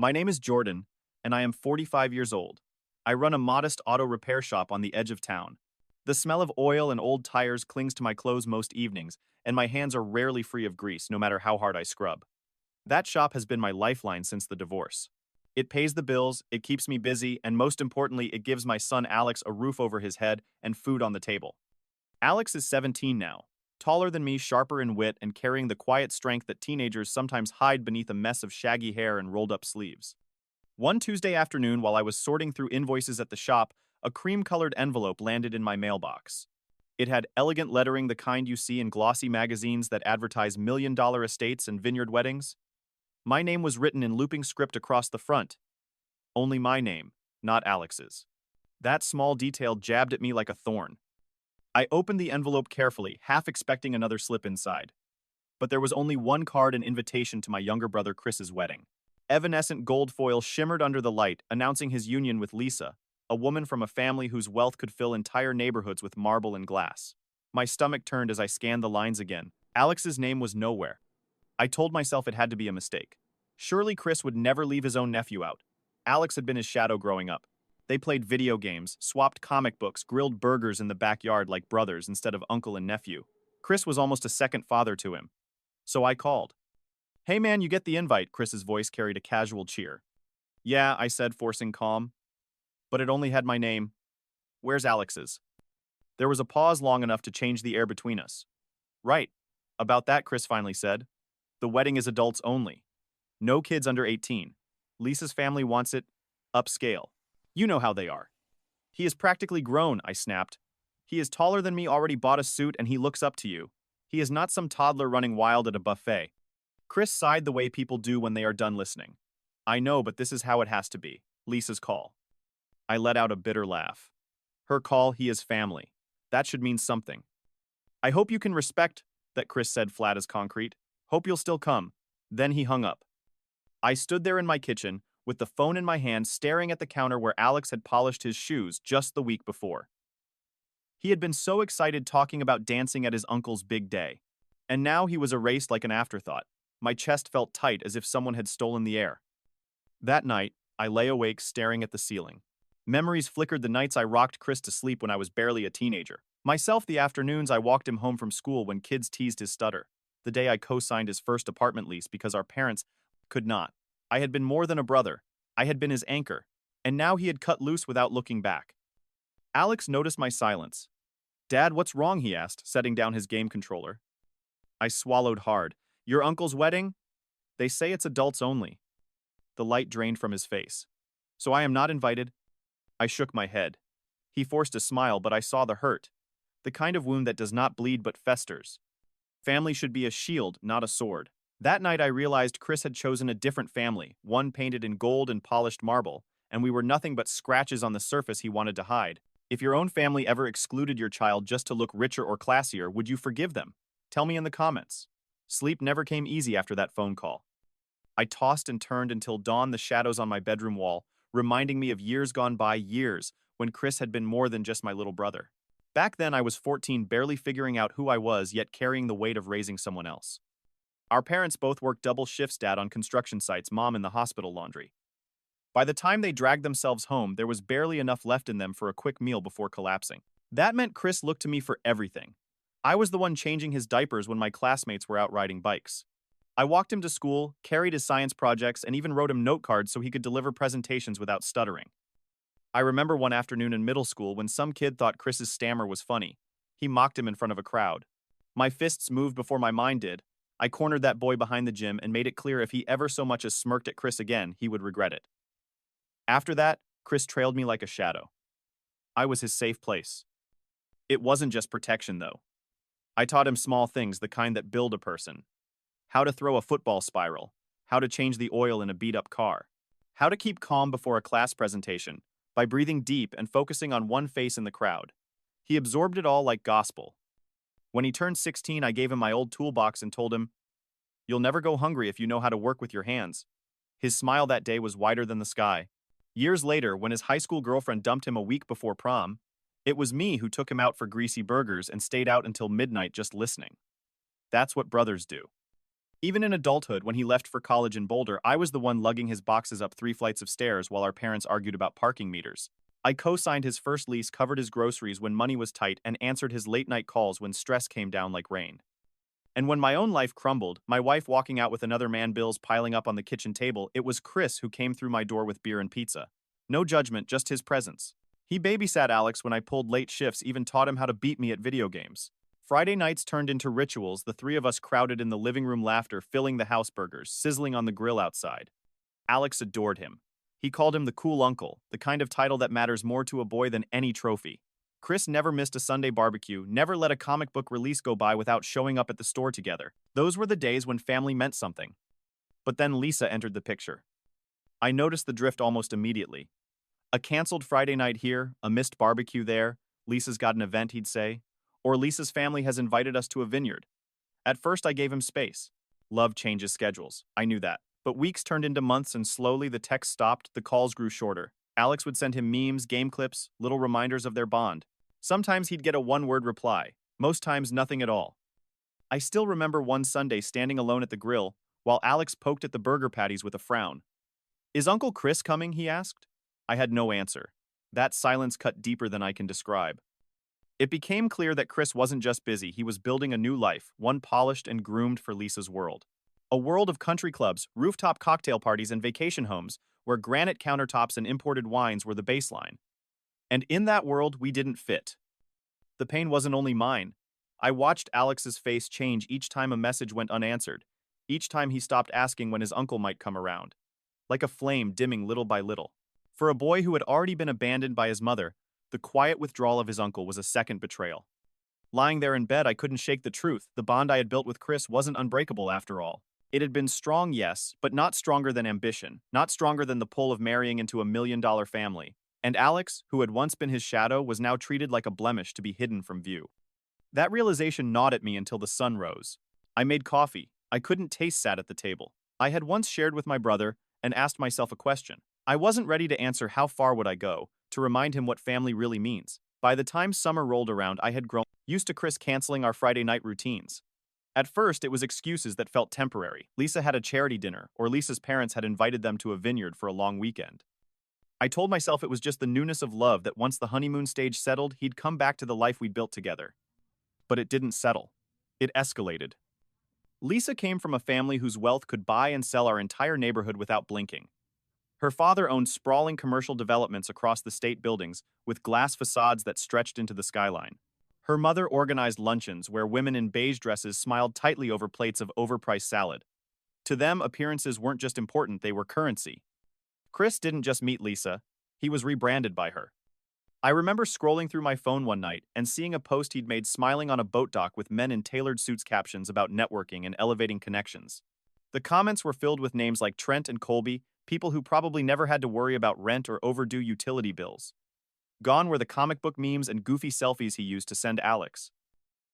My name is Jordan, and I am 45 years old. I run a modest auto repair shop on the edge of town. The smell of oil and old tires clings to my clothes most evenings, and my hands are rarely free of grease no matter how hard I scrub. That shop has been my lifeline since the divorce. It pays the bills, it keeps me busy, and most importantly, it gives my son Alex a roof over his head and food on the table. Alex is 17 now, taller than me, sharper in wit, and carrying the quiet strength that teenagers sometimes hide beneath a mess of shaggy hair and rolled-up sleeves. One Tuesday afternoon, while I was sorting through invoices at the shop, a cream-colored envelope landed in my mailbox. It had elegant lettering, the kind you see in glossy magazines that advertise million-dollar estates and vineyard weddings. My name was written in looping script across the front. Only my name, not Alex's. That small detail jabbed at me like a thorn. I opened the envelope carefully, half expecting another slip inside. But there was only one card, an invitation to my younger brother Chris's wedding. Evanescent gold foil shimmered under the light, announcing his union with Lisa, a woman from a family whose wealth could fill entire neighborhoods with marble and glass. My stomach turned as I scanned the lines again. Alex's name was nowhere. I told myself it had to be a mistake. Surely Chris would never leave his own nephew out. Alex had been his shadow growing up. They played video games, swapped comic books, grilled burgers in the backyard like brothers instead of uncle and nephew. Chris was almost a second father to him. So I called. "Hey man, you get the invite," Chris's voice carried a casual cheer. "Yeah," I said, forcing calm. But it only had my name. "Where's Alex's?" There was a pause long enough to change the air between us. "Right. About that," Chris finally said. "The wedding is adults only. No kids under 18. Lisa's family wants it upscale. You know how they are." "He is practically grown," I snapped. "He is taller than me, already bought a suit, and he looks up to you. He is not some toddler running wild at a buffet." Chris sighed the way people do when they are done listening. "I know, but this is how it has to be. Lisa's call." I let out a bitter laugh. Her call, he is family. That should mean something. "I hope you can respect," that Chris said, flat as concrete. "Hope you'll still come." Then he hung up. I stood there in my kitchen, with the phone in my hand, staring at the counter where Alex had polished his shoes just the week before. He had been so excited talking about dancing at his uncle's big day. And now he was erased like an afterthought. My chest felt tight, as if someone had stolen the air. That night, I lay awake staring at the ceiling. Memories flickered, the nights I rocked Chris to sleep when I was barely a teenager. Myself, the afternoons I walked him home from school when kids teased his stutter. The day I co-signed his first apartment lease because our parents could not. I had been more than a brother. I had been his anchor. And now he had cut loose without looking back. Alex noticed my silence. "Dad, what's wrong?" he asked, setting down his game controller. I swallowed hard. "Your uncle's wedding? They say it's adults only." The light drained from his face. "So I am not invited?" I shook my head. He forced a smile, but I saw the hurt. The kind of wound that does not bleed but festers. Family should be a shield, not a sword. That night I realized Chris had chosen a different family, one painted in gold and polished marble, and we were nothing but scratches on the surface he wanted to hide. If your own family ever excluded your child just to look richer or classier, would you forgive them? Tell me in the comments. Sleep never came easy after that phone call. I tossed and turned until dawn, the shadows on my bedroom wall, reminding me of years gone by, years when Chris had been more than just my little brother. Back then I was 14, barely figuring out who I was, yet carrying the weight of raising someone else. Our parents both worked double shifts, dad on construction sites, mom in the hospital laundry. By the time they dragged themselves home, there was barely enough left in them for a quick meal before collapsing. That meant Chris looked to me for everything. I was the one changing his diapers when my classmates were out riding bikes. I walked him to school, carried his science projects, and even wrote him note cards so he could deliver presentations without stuttering. I remember one afternoon in middle school when some kid thought Chris's stammer was funny. He mocked him in front of a crowd. My fists moved before my mind did. I cornered that boy behind the gym and made it clear if he ever so much as smirked at Chris again, he would regret it. After that, Chris trailed me like a shadow. I was his safe place. It wasn't just protection, though. I taught him small things, the kind that build a person. How to throw a football spiral. How to change the oil in a beat-up car. How to keep calm before a class presentation, by breathing deep and focusing on one face in the crowd. He absorbed it all like gospel. When he turned 16, I gave him my old toolbox and told him, "You'll never go hungry if you know how to work with your hands." His smile that day was wider than the sky. Years later, when his high school girlfriend dumped him a week before prom, it was me who took him out for greasy burgers and stayed out until midnight just listening. That's what brothers do. Even in adulthood, when he left for college in Boulder, I was the one lugging his boxes up 3 flights of stairs while our parents argued about parking meters. I co-signed his first lease, covered his groceries when money was tight, and answered his late-night calls when stress came down like rain. And when my own life crumbled, my wife walking out with another man, bills piling up on the kitchen table, it was Chris who came through my door with beer and pizza. No judgment, just his presence. He babysat Alex when I pulled late shifts, even taught him how to beat me at video games. Friday nights turned into rituals, the three of us crowded in the living room, laughter filling the house, burgers sizzling on the grill outside. Alex adored him. He called him the cool uncle, the kind of title that matters more to a boy than any trophy. Chris never missed a Sunday barbecue, never let a comic book release go by without showing up at the store together. Those were the days when family meant something. But then Lisa entered the picture. I noticed the drift almost immediately. A canceled Friday night here, a missed barbecue there, Lisa's got an event, he'd say. Or Lisa's family has invited us to a vineyard. At first I gave him space. Love changes schedules, I knew that. But weeks turned into months and slowly the texts stopped, the calls grew shorter. Alex would send him memes, game clips, little reminders of their bond. Sometimes he'd get a one-word reply, most times nothing at all. I still remember one Sunday standing alone at the grill while Alex poked at the burger patties with a frown. "Is Uncle Chris coming?" he asked. I had no answer. That silence cut deeper than I can describe. It became clear that Chris wasn't just busy, he was building a new life, one polished and groomed for Lisa's world. A world of country clubs, rooftop cocktail parties, and vacation homes where granite countertops and imported wines were the baseline. And in that world, we didn't fit. The pain wasn't only mine. I watched Alex's face change each time a message went unanswered, each time he stopped asking when his uncle might come around. Like a flame dimming little by little. For a boy who had already been abandoned by his mother, the quiet withdrawal of his uncle was a second betrayal. Lying there in bed, I couldn't shake the truth. The bond I had built with Chris wasn't unbreakable after all. It had been strong, yes, but not stronger than ambition, not stronger than the pull of marrying into a million-dollar family. And Alex, who had once been his shadow, was now treated like a blemish to be hidden from view. That realization gnawed at me until the sun rose. I made coffee. I couldn't taste sat at the table. I had once shared with my brother and asked myself a question. I wasn't ready to answer how far would I go to remind him what family really means. By the time summer rolled around, I had grown used to Chris canceling our Friday night routines. At first, it was excuses that felt temporary. Lisa had a charity dinner, or Lisa's parents had invited them to a vineyard for a long weekend. I told myself it was just the newness of love, that once the honeymoon stage settled, he'd come back to the life we'd built together. But it didn't settle. It escalated. Lisa came from a family whose wealth could buy and sell our entire neighborhood without blinking. Her father owned sprawling commercial developments across the state buildings with glass facades that stretched into the skyline. Her mother organized luncheons where women in beige dresses smiled tightly over plates of overpriced salad. To them, appearances weren't just important, they were currency. Chris didn't just meet Lisa, he was rebranded by her. I remember scrolling through my phone one night and seeing a post he'd made smiling on a boat dock with men in tailored suits, captions about networking and elevating connections. The comments were filled with names like Trent and Colby, people who probably never had to worry about rent or overdue utility bills. Gone were the comic book memes and goofy selfies he used to send Alex.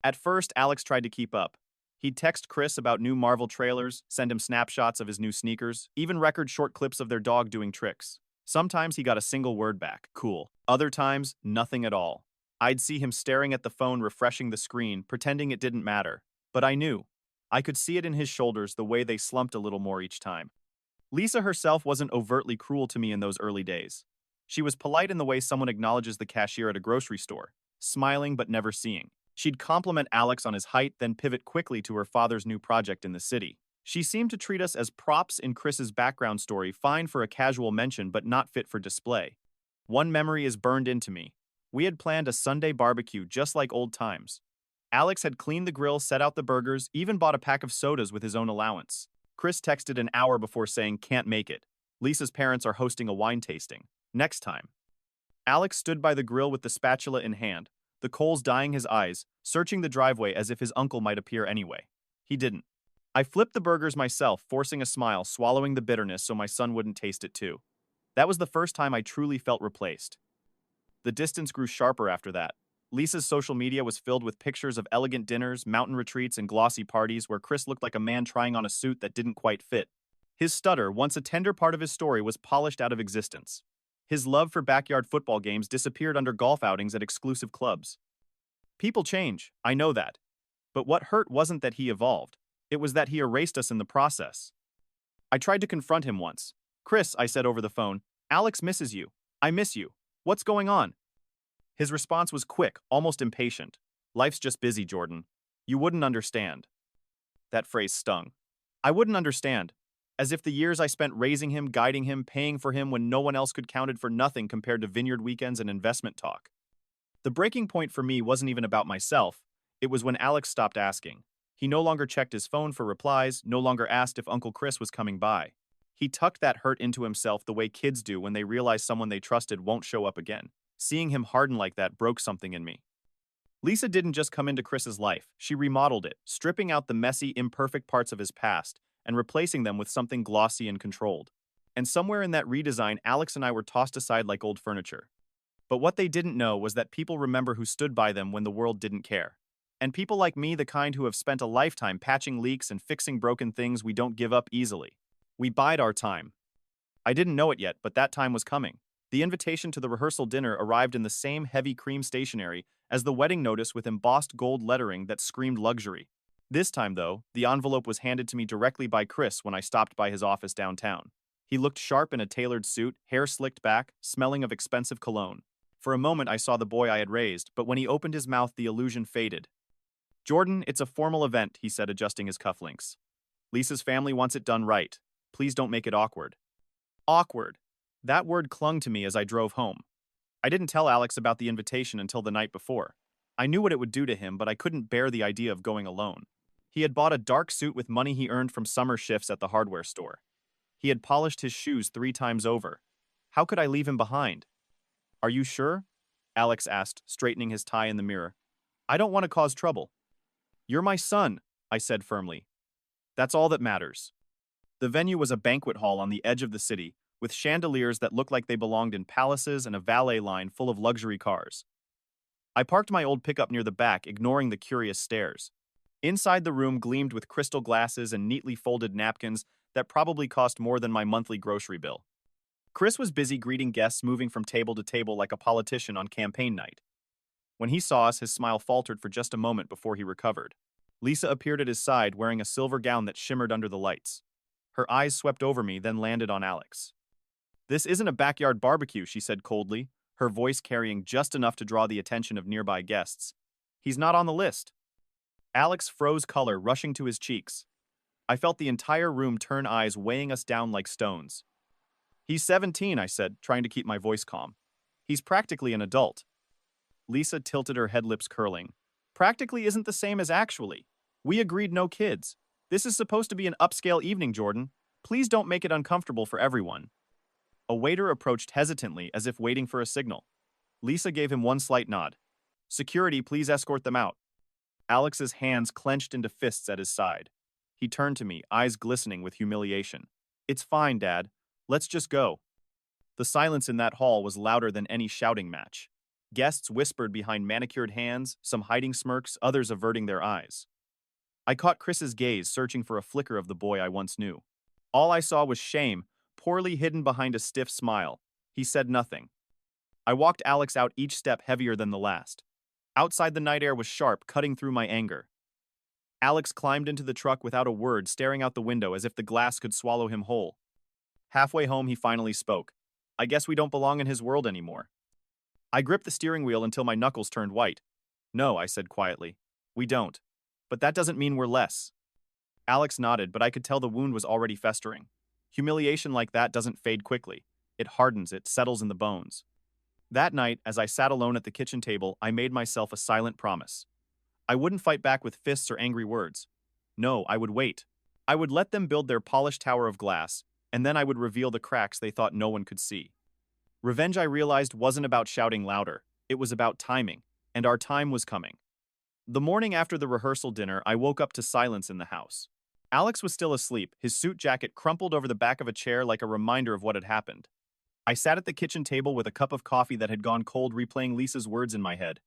At first, Alex tried to keep up. He'd text Chris about new Marvel trailers, send him snapshots of his new sneakers, even record short clips of their dog doing tricks. Sometimes he got a single word back, cool. Other times, nothing at all. I'd see him staring at the phone, refreshing the screen, pretending it didn't matter. But I knew. I could see it in his shoulders, the way they slumped a little more each time. Lisa herself wasn't overtly cruel to me in those early days. She was polite in the way someone acknowledges the cashier at a grocery store, smiling but never seeing. She'd compliment Alex on his height, then pivot quickly to her father's new project in the city. She seemed to treat us as props in Chris's background story, fine for a casual mention but not fit for display. One memory is burned into me. We had planned a Sunday barbecue just like old times. Alex had cleaned the grill, set out the burgers, even bought a pack of sodas with his own allowance. Chris texted an hour before saying, "Can't make it. Lisa's parents are hosting a wine tasting. Next time." Alex stood by the grill with the spatula in hand, the coals dyeing his eyes, searching the driveway as if his uncle might appear anyway. He didn't. I flipped the burgers myself, forcing a smile, swallowing the bitterness so my son wouldn't taste it too. That was the first time I truly felt replaced. The distance grew sharper after that. Lisa's social media was filled with pictures of elegant dinners, mountain retreats, and glossy parties where Chris looked like a man trying on a suit that didn't quite fit. His stutter, once a tender part of his story, was polished out of existence. His love for backyard football games disappeared under golf outings at exclusive clubs. People change, I know that. But what hurt wasn't that he evolved. It was that he erased us in the process. I tried to confront him once. Chris, I said over the phone, Alex misses you. I miss you. What's going on? His response was quick, almost impatient. Life's just busy, Jordan. You wouldn't understand. That phrase stung. I wouldn't understand. As if the years I spent raising him, guiding him, paying for him when no one else could counted for nothing compared to vineyard weekends and investment talk. The breaking point for me wasn't even about myself. It was when Alex stopped asking. He no longer checked his phone for replies, no longer asked if Uncle Chris was coming by. He tucked that hurt into himself the way kids do when they realize someone they trusted won't show up again. Seeing him harden like that broke something in me. Lisa didn't just come into Chris's life, she remodeled it, stripping out the messy, imperfect parts of his past and replacing them with something glossy and controlled. And somewhere in that redesign, Alex and I were tossed aside like old furniture. But what they didn't know was that people remember who stood by them when the world didn't care. And people like me, the kind who have spent a lifetime patching leaks and fixing broken things, we don't give up easily. We bide our time. I didn't know it yet, but that time was coming. The invitation to the rehearsal dinner arrived in the same heavy cream stationery as the wedding notice with embossed gold lettering that screamed luxury. This time, though, the envelope was handed to me directly by Chris when I stopped by his office downtown. He looked sharp in a tailored suit, hair slicked back, smelling of expensive cologne. For a moment I saw the boy I had raised, but when he opened his mouth the illusion faded. Jordan, it's a formal event, he said, adjusting his cufflinks. Lisa's family wants it done right. Please don't make it awkward. Awkward. That word clung to me as I drove home. I didn't tell Alex about the invitation until the night before. I knew what it would do to him, but I couldn't bear the idea of going alone. He had bought a dark suit with money he earned from summer shifts at the hardware store. He had polished his shoes 3 times over. How could I leave him behind? Are you sure? Alex asked, straightening his tie in the mirror. I don't want to cause trouble. You're my son, I said firmly. That's all that matters. The venue was a banquet hall on the edge of the city, with chandeliers that looked like they belonged in palaces and a valet line full of luxury cars. I parked my old pickup near the back, ignoring the curious stares. Inside the room gleamed with crystal glasses and neatly folded napkins that probably cost more than my monthly grocery bill. Chris was busy greeting guests, moving from table to table like a politician on campaign night. When he saw us, his smile faltered for just a moment before he recovered. Lisa appeared at his side, wearing a silver gown that shimmered under the lights. Her eyes swept over me, then landed on Alex. This isn't a backyard barbecue, she said coldly, her voice carrying just enough to draw the attention of nearby guests. He's not on the list. Alex froze color rushing to his cheeks. I felt the entire room turn eyes, weighing us down like stones. He's 17, I said, trying to keep my voice calm. He's practically an adult. Lisa tilted her head, lips curling. Practically isn't the same as actually. We agreed no kids. This is supposed to be an upscale evening, Jordan. Please don't make it uncomfortable for everyone. A waiter approached hesitantly, as if waiting for a signal. Lisa gave him one slight nod. Security, please escort them out. Alex's hands clenched into fists at his side. He turned to me, eyes glistening with humiliation. It's fine, Dad. Let's just go. The silence in that hall was louder than any shouting match. Guests whispered behind manicured hands, some hiding smirks, others averting their eyes. I caught Chris's gaze, searching for a flicker of the boy I once knew. All I saw was shame, poorly hidden behind a stiff smile. He said nothing. I walked Alex out, each step heavier than the last. Outside, the night air was sharp, cutting through my anger. Alex climbed into the truck without a word, staring out the window as if the glass could swallow him whole. Halfway home, he finally spoke. I guess we don't belong in his world anymore. I gripped the steering wheel until my knuckles turned white. No, I said quietly. We don't. But that doesn't mean we're less. Alex nodded, but I could tell the wound was already festering. Humiliation like that doesn't fade quickly. It hardens, it settles in the bones. That night, as I sat alone at the kitchen table, I made myself a silent promise. I wouldn't fight back with fists or angry words. No, I would wait. I would let them build their polished tower of glass, and then I would reveal the cracks they thought no one could see. Revenge, I realized, wasn't about shouting louder. It was about timing, and our time was coming. The morning after the rehearsal dinner, I woke up to silence in the house. Alex was still asleep, his suit jacket crumpled over the back of a chair like a reminder of what had happened. I sat at the kitchen table with a cup of coffee that had gone cold, replaying Lisa's words in my head.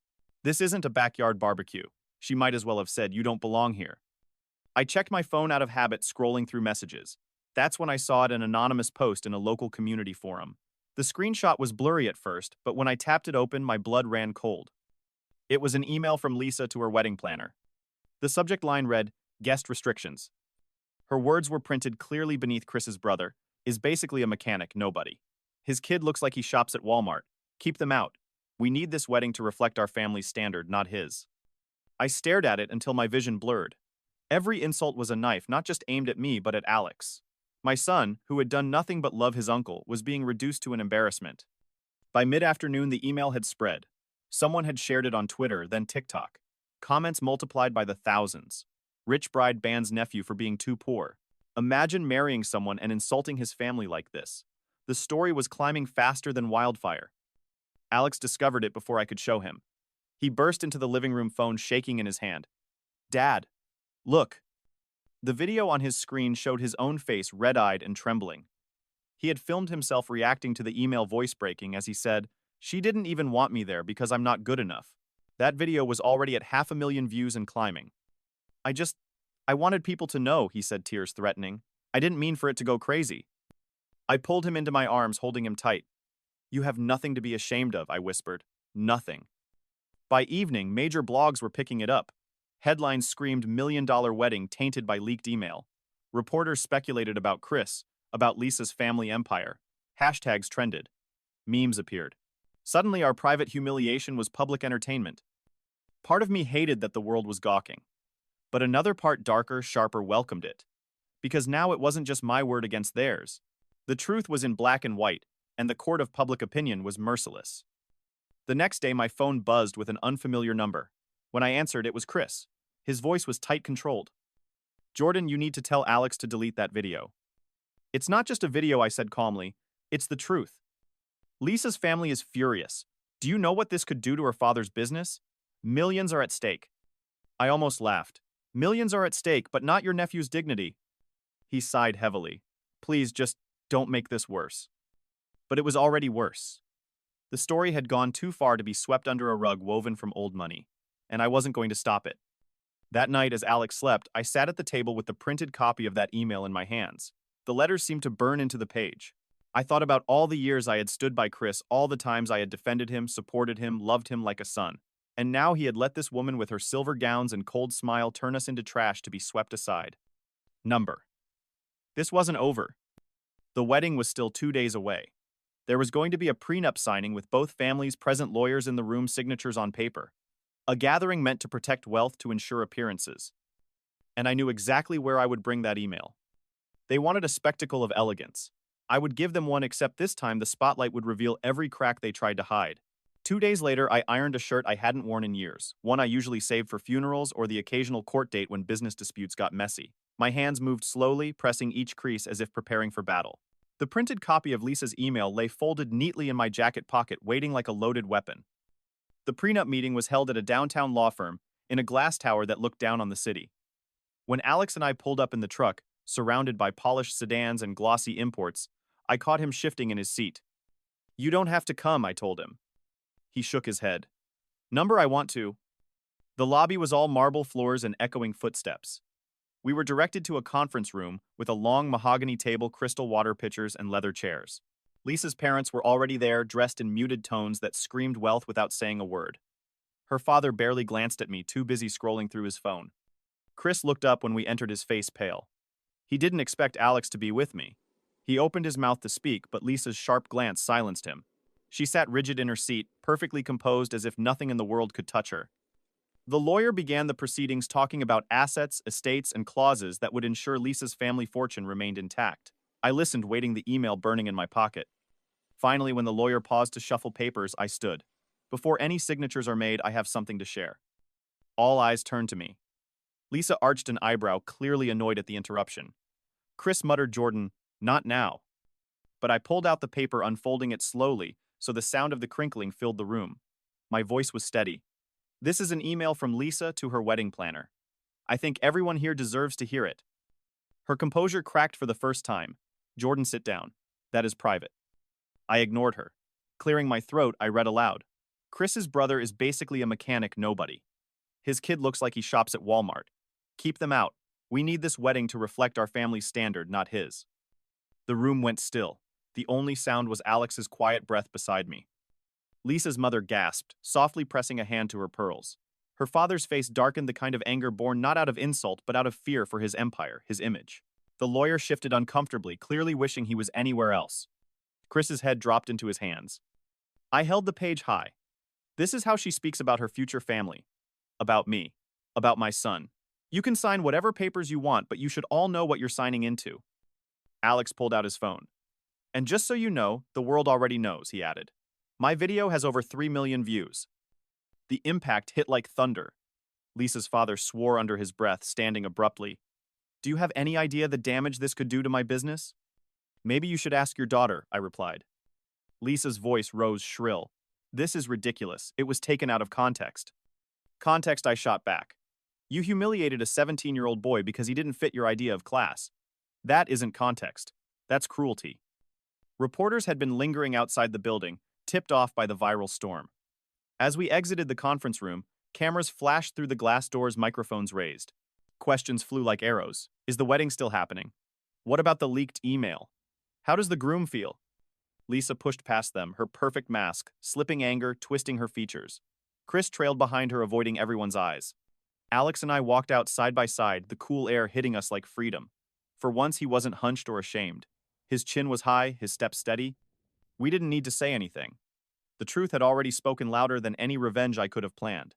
This isn't a backyard barbecue. She might as well have said, you don't belong here. I checked my phone out of habit, scrolling through messages. That's when I saw it, an anonymous post in a local community forum. The screenshot was blurry at first, but when I tapped it open, my blood ran cold. It was an email from Lisa to her wedding planner. The subject line read, Guest restrictions. Her words were printed clearly beneath Chris's brother, is basically a mechanic, nobody. His kid looks like he shops at Walmart. Keep them out. We need this wedding to reflect our family's standard, not his. I stared at it until my vision blurred. Every insult was a knife, not just aimed at me, but at Alex. My son, who had done nothing but love his uncle, was being reduced to an embarrassment. By mid-afternoon, the email had spread. Someone had shared it on Twitter, then TikTok. Comments multiplied by the thousands. Rich bride bans nephew for being too poor. Imagine marrying someone and insulting his family like this. The story was climbing faster than wildfire. Alex discovered it before I could show him. He burst into the living room, phone shaking in his hand. Dad, look. The video on his screen showed his own face red-eyed and trembling. He had filmed himself reacting to the email, voice breaking, as he said, "She didn't even want me there because I'm not good enough." That video was already at 500,000 views and climbing. I wanted people to know, he said, tears threatening. I didn't mean for it to go crazy. I pulled him into my arms, holding him tight. You have nothing to be ashamed of, I whispered. Nothing. By evening, major blogs were picking it up. Headlines screamed $1 million wedding tainted by leaked email. Reporters speculated about Chris, about Lisa's family empire. Hashtags trended. Memes appeared. Suddenly, our private humiliation was public entertainment. Part of me hated that the world was gawking. But another part, darker, sharper, welcomed it. Because now it wasn't just my word against theirs. The truth was in black and white, and the court of public opinion was merciless. The next day, my phone buzzed with an unfamiliar number. When I answered, it was Chris. His voice was tight, controlled. Jordan, you need to tell Alex to delete that video. It's not just a video, I said calmly. It's the truth. Lisa's family is furious. Do you know what this could do to her father's business? Millions are at stake. I almost laughed. Millions are at stake, but not your nephew's dignity. He sighed heavily. Please, just don't make this worse. But it was already worse. The story had gone too far to be swept under a rug woven from old money, and I wasn't going to stop it. That night, as Alex slept, I sat at the table with the printed copy of that email in my hands. The letters seemed to burn into the page. I thought about all the years I had stood by Chris, all the times I had defended him, supported him, loved him like a son. And now he had let this woman with her silver gowns and cold smile turn us into trash to be swept aside. Number. This wasn't over. The wedding was still 2 days away. There was going to be a prenup signing with both families present, lawyers in the room, signatures on paper. A gathering meant to protect wealth, to ensure appearances. And I knew exactly where I would bring that email. They wanted a spectacle of elegance. I would give them one, except this time the spotlight would reveal every crack they tried to hide. 2 days later, I ironed a shirt I hadn't worn in years, one I usually saved for funerals or the occasional court date when business disputes got messy. My hands moved slowly, pressing each crease as if preparing for battle. The printed copy of Lisa's email lay folded neatly in my jacket pocket, waiting like a loaded weapon. The prenup meeting was held at a downtown law firm, in a glass tower that looked down on the city. When Alex and I pulled up in the truck, surrounded by polished sedans and glossy imports, I caught him shifting in his seat. You don't have to come, I told him. He shook his head. Number, I want to. The lobby was all marble floors and echoing footsteps. We were directed to a conference room with a long mahogany table, crystal water pitchers, and leather chairs. Lisa's parents were already there, dressed in muted tones that screamed wealth without saying a word. Her father barely glanced at me, too busy scrolling through his phone. Chris looked up when we entered, his face pale. He didn't expect Alex to be with me. He opened his mouth to speak, but Lisa's sharp glance silenced him. She sat rigid in her seat, perfectly composed, as if nothing in the world could touch her. The lawyer began the proceedings, talking about assets, estates, and clauses that would ensure Lisa's family fortune remained intact. I listened, waiting, the email burning in my pocket. Finally, when the lawyer paused to shuffle papers, I stood. Before any signatures are made, I have something to share. All eyes turned to me. Lisa arched an eyebrow, clearly annoyed at the interruption. Chris muttered, Jordan, not now. But I pulled out the paper, unfolding it slowly, so the sound of the crinkling filled the room. My voice was steady. This is an email from Lisa to her wedding planner. I think everyone here deserves to hear it. Her composure cracked for the first time. Jordan, sit down. That is private. I ignored her. Clearing my throat, I read aloud. Chris's brother is basically a mechanic, nobody. His kid looks like he shops at Walmart. Keep them out. We need this wedding to reflect our family's standard, not his. The room went still. The only sound was Alex's quiet breath beside me. Lisa's mother gasped, softly pressing a hand to her pearls. Her father's face darkened, the kind of anger born not out of insult but out of fear for his empire, his image. The lawyer shifted uncomfortably, clearly wishing he was anywhere else. Chris's head dropped into his hands. I held the page high. This is how she speaks about her future family. About me. About my son. You can sign whatever papers you want, but you should all know what you're signing into. Alex pulled out his phone. And just so you know, the world already knows, he added. My video has over 3 million views. The impact hit like thunder. Lisa's father swore under his breath, standing abruptly. Do you have any idea the damage this could do to my business? Maybe you should ask your daughter, I replied. Lisa's voice rose shrill. This is ridiculous. It was taken out of context. Context, I shot back. You humiliated a 17-year-old boy because he didn't fit your idea of class. That isn't context. That's cruelty. Reporters had been lingering outside the building, tipped off by the viral storm. As we exited the conference room, cameras flashed through the glass doors, microphones raised. Questions flew like arrows. Is the wedding still happening? What about the leaked email? How does the groom feel? Lisa pushed past them, her perfect mask, slipping anger, twisting her features. Chris trailed behind her, avoiding everyone's eyes. Alex and I walked out side by side, the cool air hitting us like freedom. For once, he wasn't hunched or ashamed. His chin was high, his step steady. We didn't need to say anything. The truth had already spoken louder than any revenge I could have planned.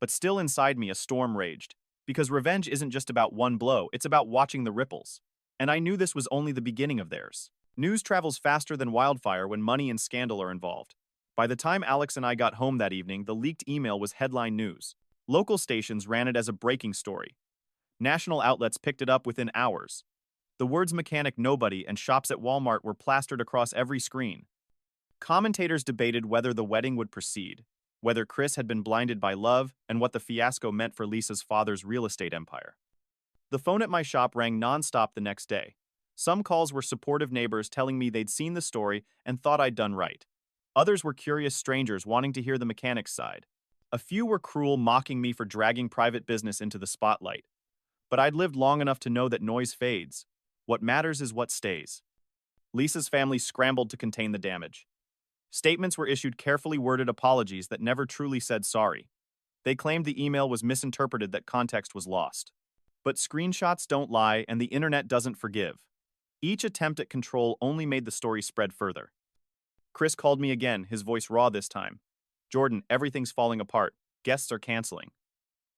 But still inside me, a storm raged. Because revenge isn't just about one blow, it's about watching the ripples. And I knew this was only the beginning of theirs. News travels faster than wildfire when money and scandal are involved. By the time Alex and I got home that evening, the leaked email was headline news. Local stations ran it as a breaking story. National outlets picked it up within hours. The words mechanic nobody and shops at Walmart were plastered across every screen. Commentators debated whether the wedding would proceed, whether Chris had been blinded by love, and what the fiasco meant for Lisa's father's real estate empire. The phone at my shop rang nonstop the next day. Some calls were supportive neighbors telling me they'd seen the story and thought I'd done right. Others were curious strangers wanting to hear the mechanic's side. A few were cruel, mocking me for dragging private business into the spotlight. But I'd lived long enough to know that noise fades. What matters is what stays. Lisa's family scrambled to contain the damage. Statements were issued, carefully worded apologies that never truly said sorry. They claimed the email was misinterpreted, that context was lost. But screenshots don't lie, and the internet doesn't forgive. Each attempt at control only made the story spread further. Chris called me again, his voice raw this time. Jordan, everything's falling apart. Guests are canceling.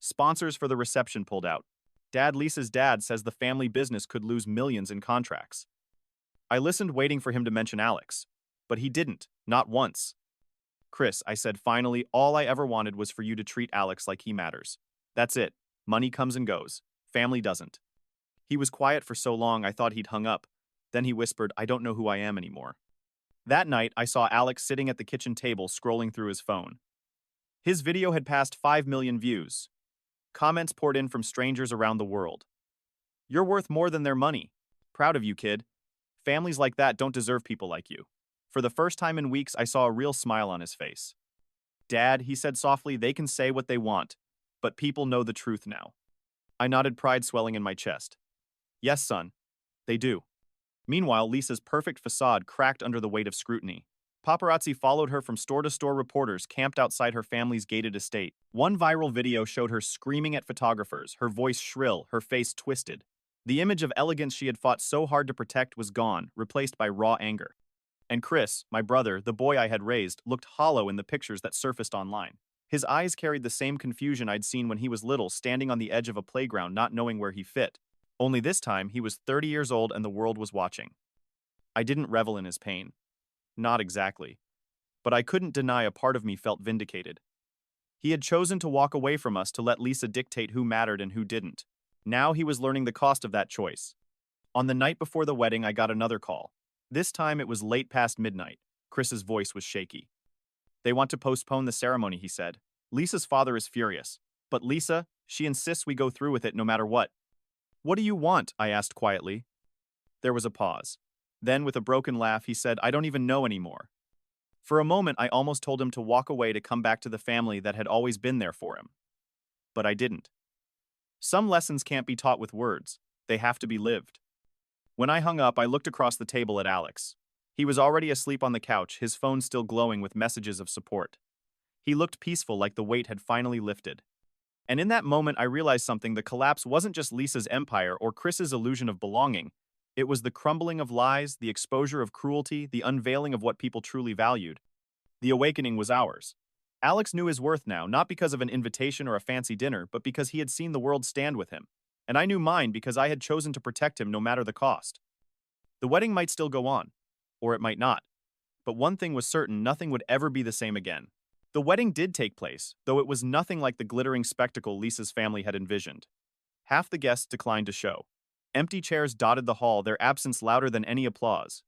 Sponsors for the reception pulled out. Lisa's dad says the family business could lose millions in contracts. I listened, waiting for him to mention Alex. But he didn't, not once. Chris, I said finally, all I ever wanted was for you to treat Alex like he matters. That's it. Money comes and goes. Family doesn't. He was quiet for so long I thought he'd hung up. Then he whispered, I don't know who I am anymore. That night, I saw Alex sitting at the kitchen table scrolling through his phone. His video had passed 5 million views. Comments poured in from strangers around the world. You're worth more than their money. Proud of you, kid. Families like that don't deserve people like you. For the first time in weeks, I saw a real smile on his face. Dad, he said softly, they can say what they want, but people know the truth now. I nodded, pride swelling in my chest. Yes, son. They do. Meanwhile, Lisa's perfect facade cracked under the weight of scrutiny. Paparazzi followed her from store to store, reporters camped outside her family's gated estate. One viral video showed her screaming at photographers, her voice shrill, her face twisted. The image of elegance she had fought so hard to protect was gone, replaced by raw anger. And Chris, my brother, the boy I had raised, looked hollow in the pictures that surfaced online. His eyes carried the same confusion I'd seen when he was little, standing on the edge of a playground not knowing where he fit. Only this time, he was 30 years old and the world was watching. I didn't revel in his pain. Not exactly. But I couldn't deny a part of me felt vindicated. He had chosen to walk away from us to let Lisa dictate who mattered and who didn't. Now he was learning the cost of that choice. On the night before the wedding, I got another call. This time it was late past midnight. Chris's voice was shaky. They want to postpone the ceremony, he said. Lisa's father is furious. But Lisa, she insists we go through with it no matter what. What do you want? I asked quietly. There was a pause. Then, with a broken laugh, he said, I don't even know anymore. For a moment, I almost told him to walk away, to come back to the family that had always been there for him. But I didn't. Some lessons can't be taught with words. They have to be lived. When I hung up, I looked across the table at Alex. He was already asleep on the couch, his phone still glowing with messages of support. He looked peaceful, like the weight had finally lifted. And in that moment, I realized something. The collapse wasn't just Lisa's empire or Chris's illusion of belonging. It was the crumbling of lies, the exposure of cruelty, the unveiling of what people truly valued. The awakening was ours. Alex knew his worth now, not because of an invitation or a fancy dinner, but because he had seen the world stand with him. And I knew mine because I had chosen to protect him no matter the cost. The wedding might still go on, or it might not. But one thing was certain: nothing would ever be the same again. The wedding did take place, though it was nothing like the glittering spectacle Lisa's family had envisioned. Half the guests declined to show. Empty chairs dotted the hall, their absence louder than any applause.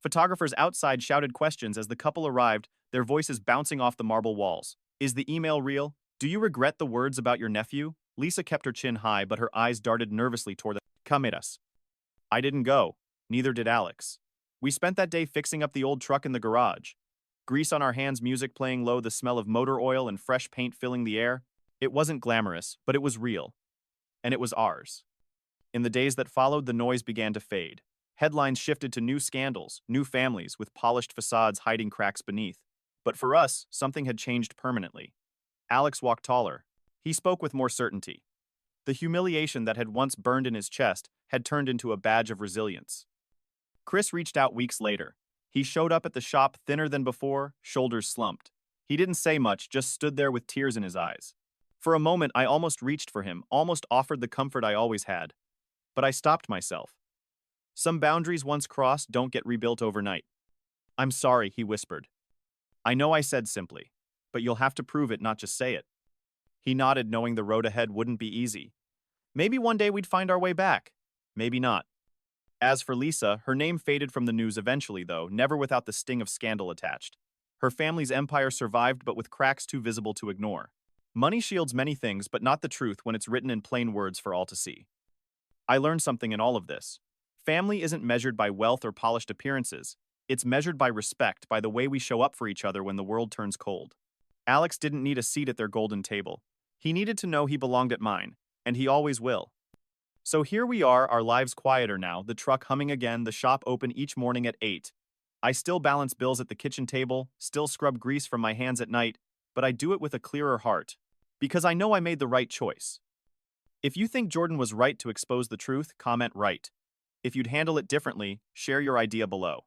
Photographers outside shouted questions as the couple arrived, their voices bouncing off the marble walls. Is the email real? Do you regret the words about your nephew? Lisa kept her chin high, but her eyes darted nervously toward the cameras. I didn't go. Neither did Alex. We spent that day fixing up the old truck in the garage. Grease on our hands, music playing low, the smell of motor oil and fresh paint filling the air. It wasn't glamorous, but it was real. And it was ours. In the days that followed, the noise began to fade. Headlines shifted to new scandals, new families with polished facades hiding cracks beneath. But for us, something had changed permanently. Alex walked taller. He spoke with more certainty. The humiliation that had once burned in his chest had turned into a badge of resilience. Chris reached out weeks later. He showed up at the shop thinner than before, shoulders slumped. He didn't say much, just stood there with tears in his eyes. For a moment, I almost reached for him, almost offered the comfort I always had. But I stopped myself. Some boundaries once crossed don't get rebuilt overnight. I'm sorry, he whispered. I know I said simply, but you'll have to prove it, not just say it. He nodded, knowing the road ahead wouldn't be easy. Maybe one day we'd find our way back. Maybe not. As for Lisa, her name faded from the news eventually, though, never without the sting of scandal attached. Her family's empire survived, but with cracks too visible to ignore. Money shields many things, but not the truth when it's written in plain words for all to see. I learned something in all of this. Family isn't measured by wealth or polished appearances. It's measured by respect, by the way we show up for each other when the world turns cold. Alex didn't need a seat at their golden table. He needed to know he belonged at mine, and he always will. So here we are, our lives quieter now, the truck humming again, the shop open each morning at 8. I still balance bills at the kitchen table, still scrub grease from my hands at night, but I do it with a clearer heart. Because I know I made the right choice. If you think Jordan was right to expose the truth, comment right. If you'd handle it differently, share your idea below.